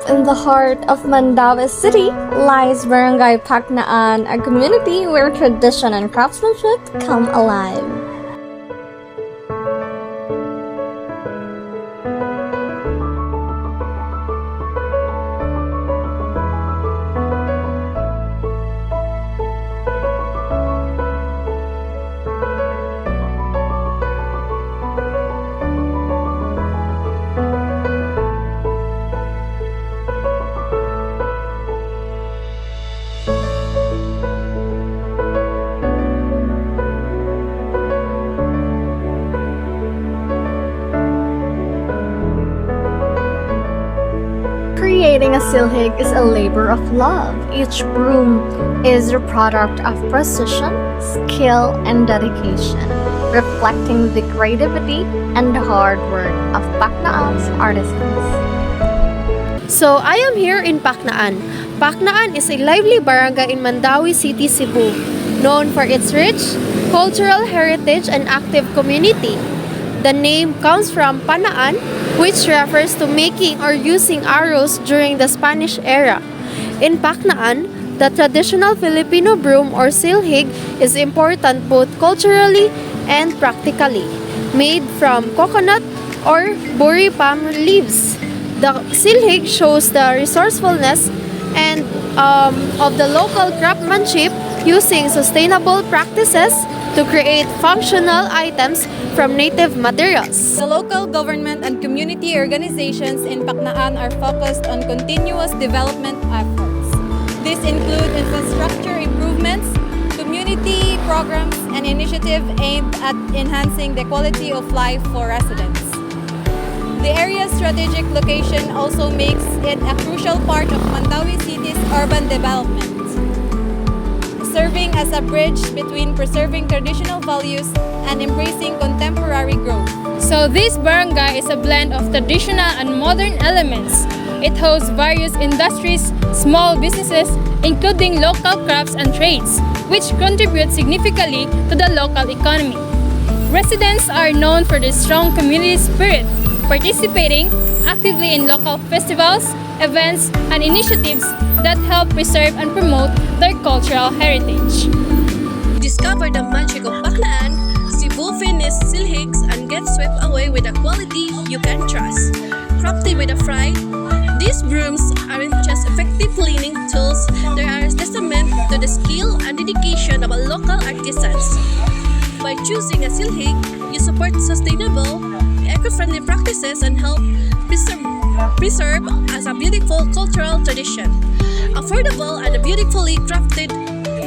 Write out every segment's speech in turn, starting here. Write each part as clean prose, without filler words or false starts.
In the heart of Mandaue City lies Barangay Paknaan, a community where tradition and craftsmanship come alive. Creating a silhig is a labor of love. Each broom is a product of precision, skill, and dedication, reflecting the creativity and the hard work of Paknaan's artisans. So, I am here in Paknaan. Paknaan is a lively barangay in Mandaue City, Cebu, known for its rich cultural heritage and active community. The name comes from panaan, which refers to making or using arrows during the Spanish era. In Paknaan, the traditional Filipino broom or silhig is important both culturally and practically. Made from coconut or buri palm leaves, the silhig shows the resourcefulness and of the local craftsmanship using sustainable practices to create functional items from native materials. The local government and community organizations in Paknaan are focused on continuous development efforts. These include infrastructure improvements, community programs, and initiatives aimed at enhancing the quality of life for residents. The area's strategic location also makes it a crucial part of Mandaue City's urban development, serving as a bridge between preserving traditional values and embracing contemporary growth. So this barangay is a blend of traditional and modern elements. It hosts various industries, small businesses, including local crafts and trades, which contribute significantly to the local economy. Residents are known for their strong community spirit, participating actively in local festivals, events, and initiatives that help preserve and promote their cultural heritage. Discover the magic of Paknaan, Cebu finished silhigs, and get swept away with a quality you can trust. Crafted with a pride, these brooms aren't just effective cleaning tools, they are a testament to the skill and dedication of our local artisans. By choosing a silhig, you support sustainable, eco-friendly practices and help preserve as a beautiful cultural tradition. Affordable and beautifully crafted,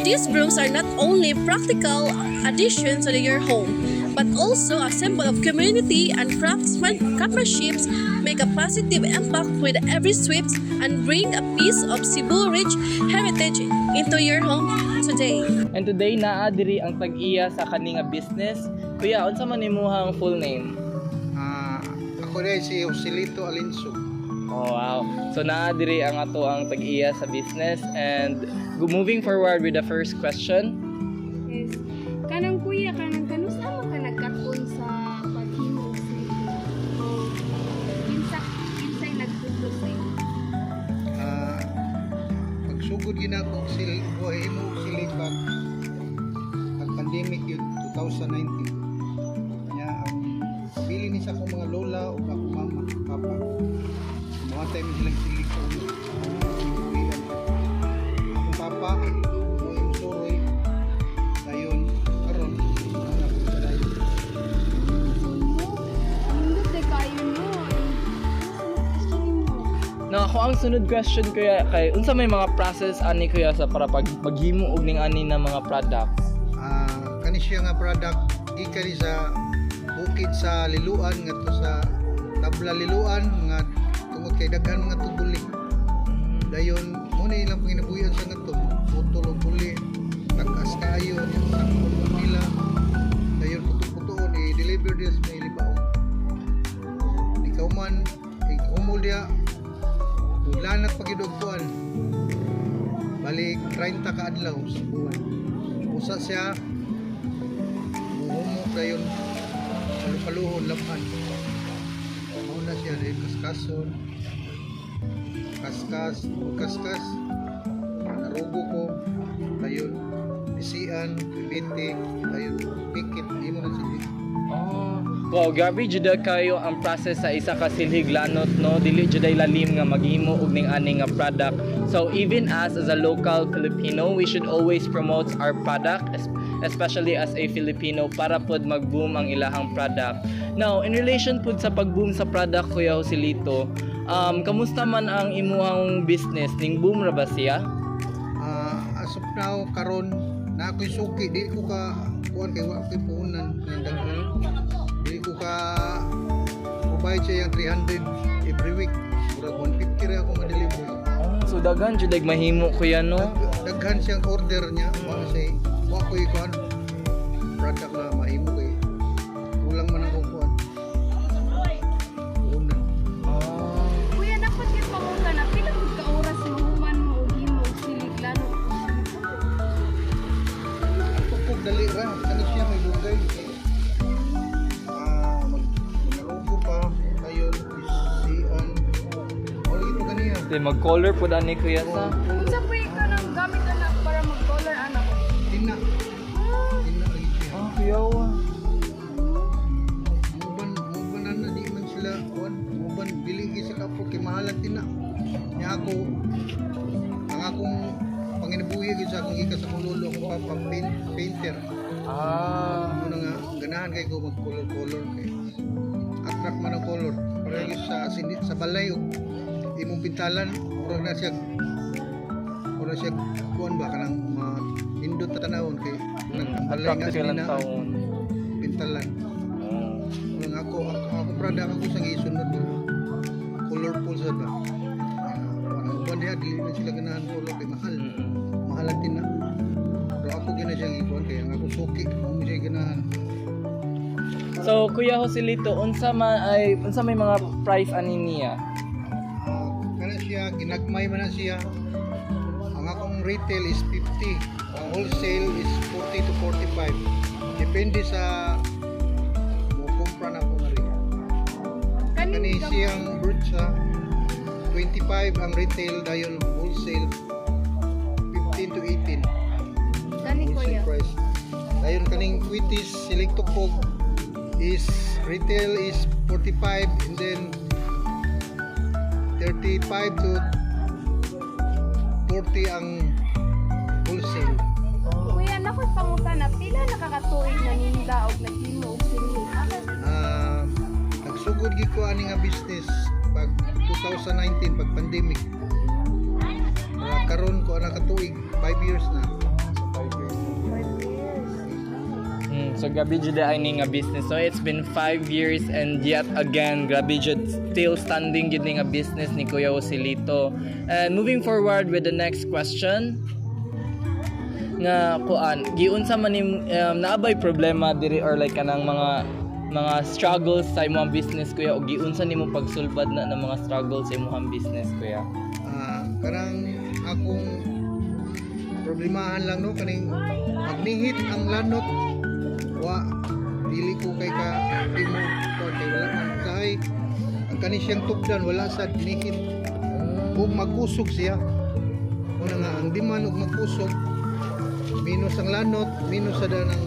these brooms are not only practical additions to your home, but also a symbol of community and craftsmanship, make a positive impact with every sweep and bring a piece of Cebu rich heritage into your home today. And today naa diri ang tag-iya sa kaninga business. Kuya, unsa man imuhang full name? Ako rin si Joselito Alinso. Oh wow. So naa diri ang ato ang tag-iya sa business, and moving forward with the first question. Yes. Kanang kuya, kanusa mo ka nagkaton sa paghimo sa kinsay nagtudlo sa iyo? Pagsugod ginako sila ko himo sila pag pandemic yun 2019. Nya bili ni sa akong mga lola o ako mama papa. Mga time silang sili ko. Akong papa mo yung suroy dayon karon ana ko sa dayon. Hindi te kayo no. Na ako ang sunod question kuya kay unsa may mga process ani kuya sa para paghimo og ning ani na mga products? Kani siya nga product gikan sa bukid sa liluan ngadto sa tabla liluan nga tungod kay daghan mga tubuli. Dayon mo na ilang panginabuyan sa ngadto putol og buli tagas kayo sakon nila. Dayon puto-putoon i-deliver this may libaw. Ikaw man humol dia ulanat pagidugtuan. Balik 30 ka adlaw sa buwan. Usa siya muhumok dayon paluhon lapan. Mao na siya rin kaskason kaskas, narugo ko, dayon bisian, bibiti, dayon pikit, imo na sila. Wow, grabe juda kayo ang process sa isa ka silhig lanot, no? Dili juday lalim nga maghimo og ning ani nga product. So even us as a local Filipino, we should always promote our product, especially as a Filipino, para pod mag-boom ang ilahang product. Now, in relation pod sa pag-boom sa product, Kuya Joselito, kamusta man ang imuhang business? Ning boom ra ba siya? As of now, karon na ako'y suki, di ko ka kuan kay wa ko'y puhunan ng daghan. Di ko ka provide siya yung 300 every week. Murag 150 rin ako ma-deliver. So daghan jud ay mahimo Kuya, no? Daghan siyang order niya. Kasi wa ko'y kuan product na mahimo kay kulang man ang kuan. Puhunan. Kuya, dapat yung pamunta na pila gud ka oras mahuman mo og himo og silig lalo. Pagpug dali ra, kani siya may dugay. Magnarugo pa, dayon bisian. All ito kaniya. Mag-color pod ani Kuya sa. Unsa pa ka nang gamit anak para mag-color anak? Tina. Tina lagi siya. Kuya. Muban na di man sila kuan. Muban biligi sa kapot kay mahalan tina. Nya ako ang akong panginabuhi gyud sa akong ika sa lolo ako pa painter. Ano nga ganahan kay ko mag color kay attract man ang color. Para gyud sa balay og imong pintalan murag na siya kuan ba kanang indot ta tanawon kay ang balay nga Practical lang sila taon. pintalan. Ang ako product ako sa gisunod colorful sa ba. Ang uban diha dili man sila ganahan color kay mahal. Mahal ang tina. Pero ako gina siya ikuan kay ang ako suki mo siya ganahan. So Kuya Joselito, unsa may mga price ani niya? Kana siya ginagmay man na siya. Ang akong retail is 50. Ang wholesale is 40 to 45. Depende sa mo kumpra na ko rin. Kani siyang brutsa 25 ang retail dayon wholesale 15 to 18. Gani Wholesale kuya. price. Dayon kaning Quitis Selecto Pog is retail is 45 and then 35 to 40 ang wholesale. Kuya, nakoy pangutan na pila nakakatuig na ninda og naghimo og silig. Nagsugod gid ko ani nga business pag 2019 pag pandemic. Karon ko ana katuig 5 years na. So grabe jud ay ning nga business. So it's been 5 years and yet again grabe jud still standing jud ning nga business ni Kuya Joselito. And moving forward with the next question. Nga kuan, giunsa man nim naabay problema diri or like kanang mga struggles sa imong business Kuya o giunsa nimo pagsulbad na ng mga struggles sa imong business Kuya? Karang akong problemahan lang no kaning magnihit ang lanot wa dili ko kay ka timo kay wala man sahay ang kani siyang tugdan wala sa dinihit ug magkusog siya una nga ang diman ug magkusog minus ang lanot minus sa danang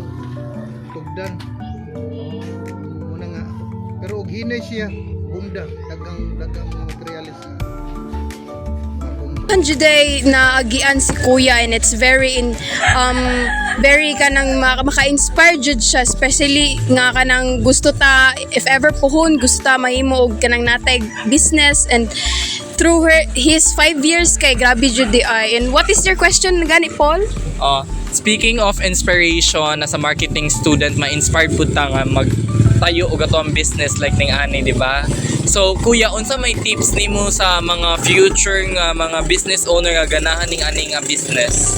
tugdan una nga pero og hinay siya bunda dagang mga materialis Today na agian si Kuya and it's very very kanang maka-inspire jud siya especially nga kanang gusto ta if ever puhon gusto ta mahimo og kanang natay business and through his 5 years kay grabe jud di ay. And what is your question gani Paul? Speaking of inspiration, as a marketing student, ma-inspired po ta nga magtayo og ato ang business like ning ani, di ba? So, Kuya, unsa may tips nimo sa mga future nga mga business owner nga ganahan ning ani nga business?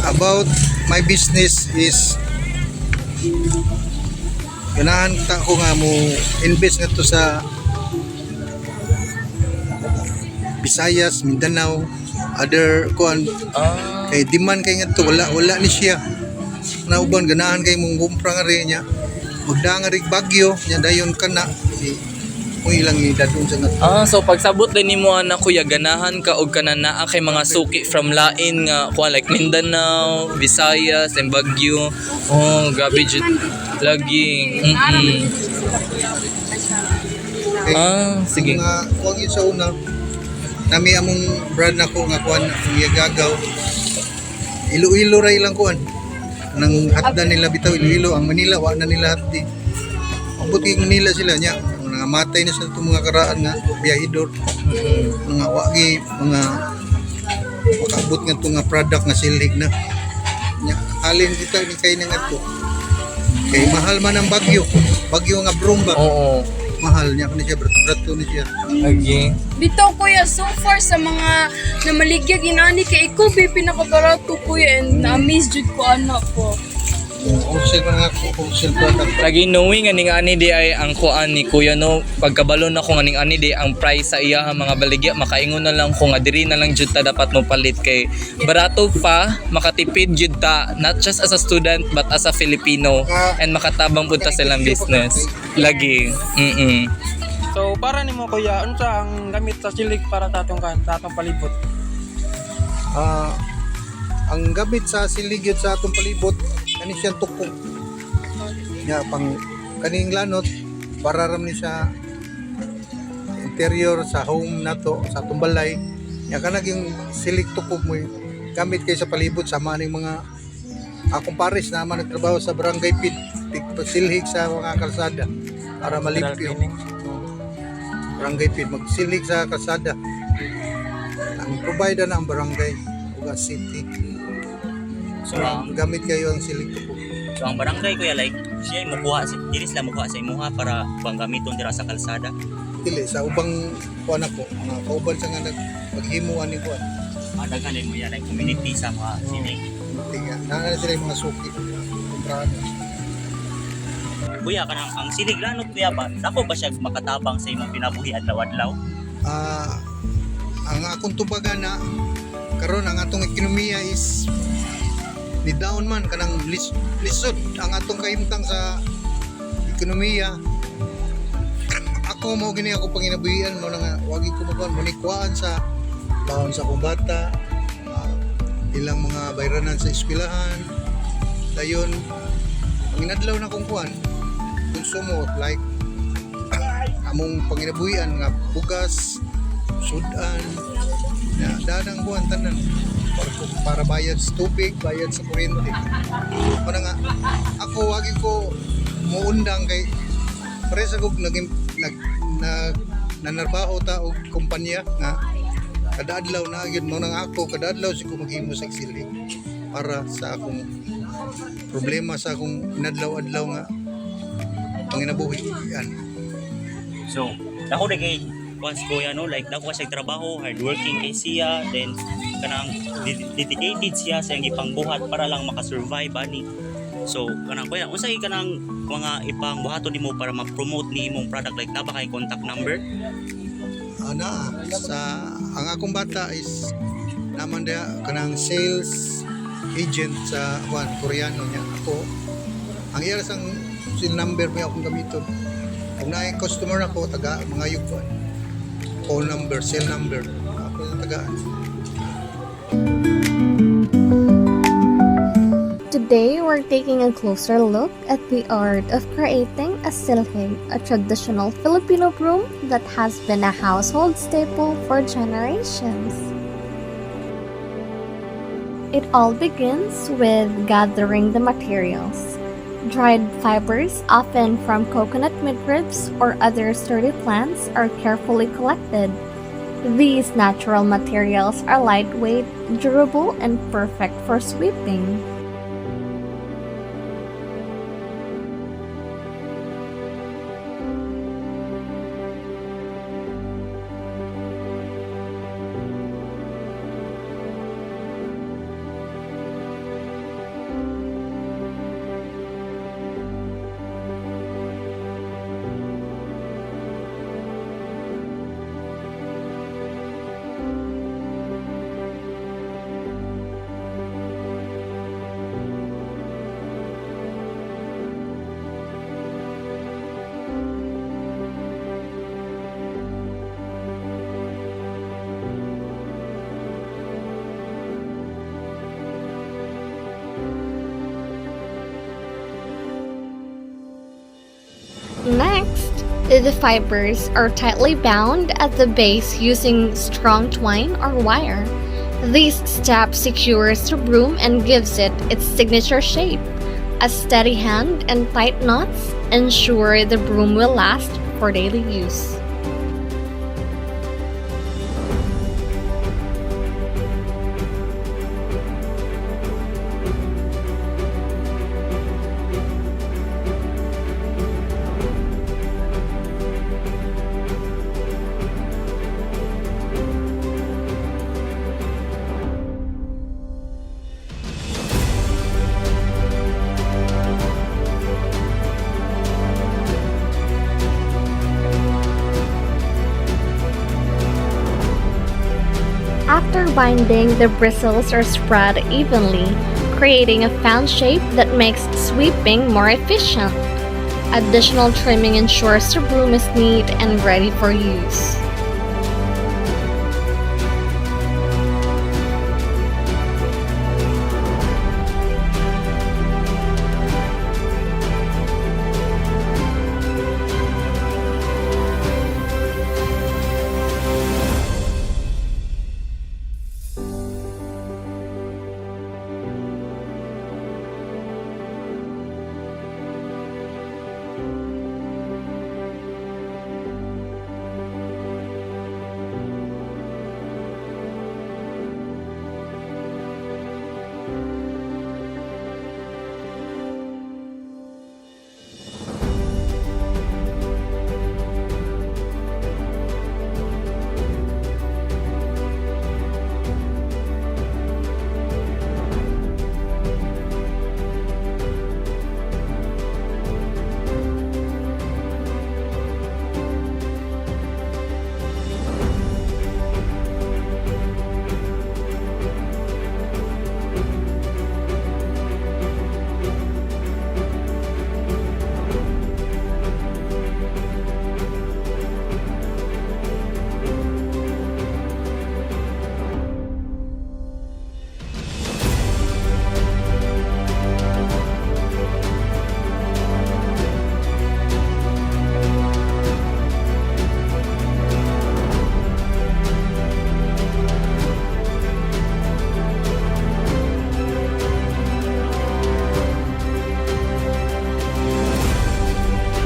About my business is ganahan ta ko nga mo invest nga to sa Visayas, Mindanao, other kuan kay demand kay nga to wala ni siya na uban ganahan kay mong kumpra nga rin niya magda nga rig Bagyo nya dayon kana mo ilang idadun sa nga. So pagsabot din nimo ana kuya ganahan ka og kananaa kay mga suki from lain nga kuha like Mindanao, Visayas, and Baguio. Oh, grabe jud lagi. Sige. Mga kuwag yun sa una, nami among brand na ko nga kuwan, ang gagaw. Iloilo ray lang kuwan. Nang hatda nila bitaw Iloilo, ang Manila wa na nila hatdi. Ang buti Manila sila nya, mga matay na sa itong mga karaan nga biyahidor. Mga wagi, mga makaabot nga itong nga product nga silig na. Nya, halin kita ni kay nang ato. Kay mahal man ang bagyo nga bromba. Oo. Mahal niya kani siya brato ni siya. Lagi. Dito kuya, so far sa mga namaligya ginani kay ikaw be pinakabarato kuya and na-amaze jud ko ana po. Wholesale man nga wholesale product. Lagi knowing nga ning ani di ay ang kuan ni kuya no pagkabalo na ko nga ning ani di ang price sa iya mga baligya makaingon na lang ko nga diri na lang jud ta dapat mo palit kay barato pa makatipid jud ta not just as a student but as a Filipino and makatabang pud ta silang business lagi. So para nimo kuya, unsa ang gamit sa silig para tatong palibot? Ang gamit sa siligid sa atong palibot kani siya tukong. Ya pang kaning lanot para ram ni sa interior sa home nato sa atong balay. Ya kanag yung silig tukog mo gamit kay sa palibot sama ning mga akong pares na man nagtrabaho sa barangay pit pagsilhig sa mga kalsada para malimpyo. Barangay pit magsilhig sa kalsada. Ang provider na ang barangay ug city. So, gamit kayo ang silig tukog. So ang barangay kuya like siya mukuha dili sila mukuha sa imuha para bang gamiton dira sa kalsada. Dili sa ubang kuan ako, mga kauban sa nga nagpaghimuan ni kuan. Daghan din mo yan like community sa mga siling. Tiga, na sila yung mga suki. Kumprahan. Kuya kanang ang silig lanot kuya ba? Dako ba siya makatabang sa imong kinabuhi adlaw-adlaw? Ang akong tubaga na karon ang atong ekonomiya is ni down man kanang lisod ang atong kahimtang sa ekonomiya. Ako mo gini ako panginabuhian mo nga wagi ko magkuan mo nikuan sa baon sa akong bata, ilang mga bayranan sa eskwelahan. Dayon ang inadlaw na kong kuan konsumo like among panginabuhian nga bugas, sudan, na danang buwan tanan para bayad sa tubig, bayad sa kuryente. Ano nga, ako wagi ko muundang kay paresa ko nanarbaho ta og kumpanya nga kada adlaw na gyud mo nang ako kada adlaw si ko maghimo sa silig para sa akong problema sa akong inadlaw-adlaw nga panginabuhi yan. So, dako na kay once kuya no like dako siya trabaho, hardworking kay siya, then kanang dedicated siya sa iyang ipangbuhat para lang makasurvive ani. So, kanang kuya, unsay kanang mga ipangbuhaton nimo para ma-promote ni imong product like na ba kay contact number? Ang akong bata is naman dia kanang sales agent sa Koreano niya. Ako ang iya sang sil number may akong gamiton. Kung naay customer ako taga mga yuko. Phone number, cell number. Ako taga. Today, we're taking a closer look at the art of creating a silhig, a traditional Filipino broom that has been a household staple for generations. It all begins with gathering the materials. Dried fibers, often from coconut midribs or other sturdy plants, are carefully collected. These natural materials are lightweight, durable, and perfect for sweeping. Next, the fibers are tightly bound at the base using strong twine or wire. This step secures the broom and gives it its signature shape. A steady hand and tight knots ensure the broom will last for daily use. After binding, the bristles are spread evenly, creating a fan shape that makes sweeping more efficient. Additional trimming ensures the broom is neat and ready for use.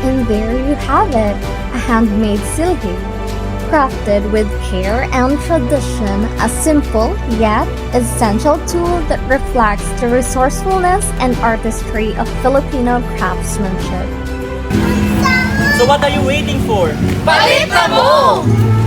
And there you have it, a handmade silhig, crafted with care and tradition, a simple yet essential tool that reflects the resourcefulness and artistry of Filipino craftsmanship. So what are you waiting for? Palit na mo!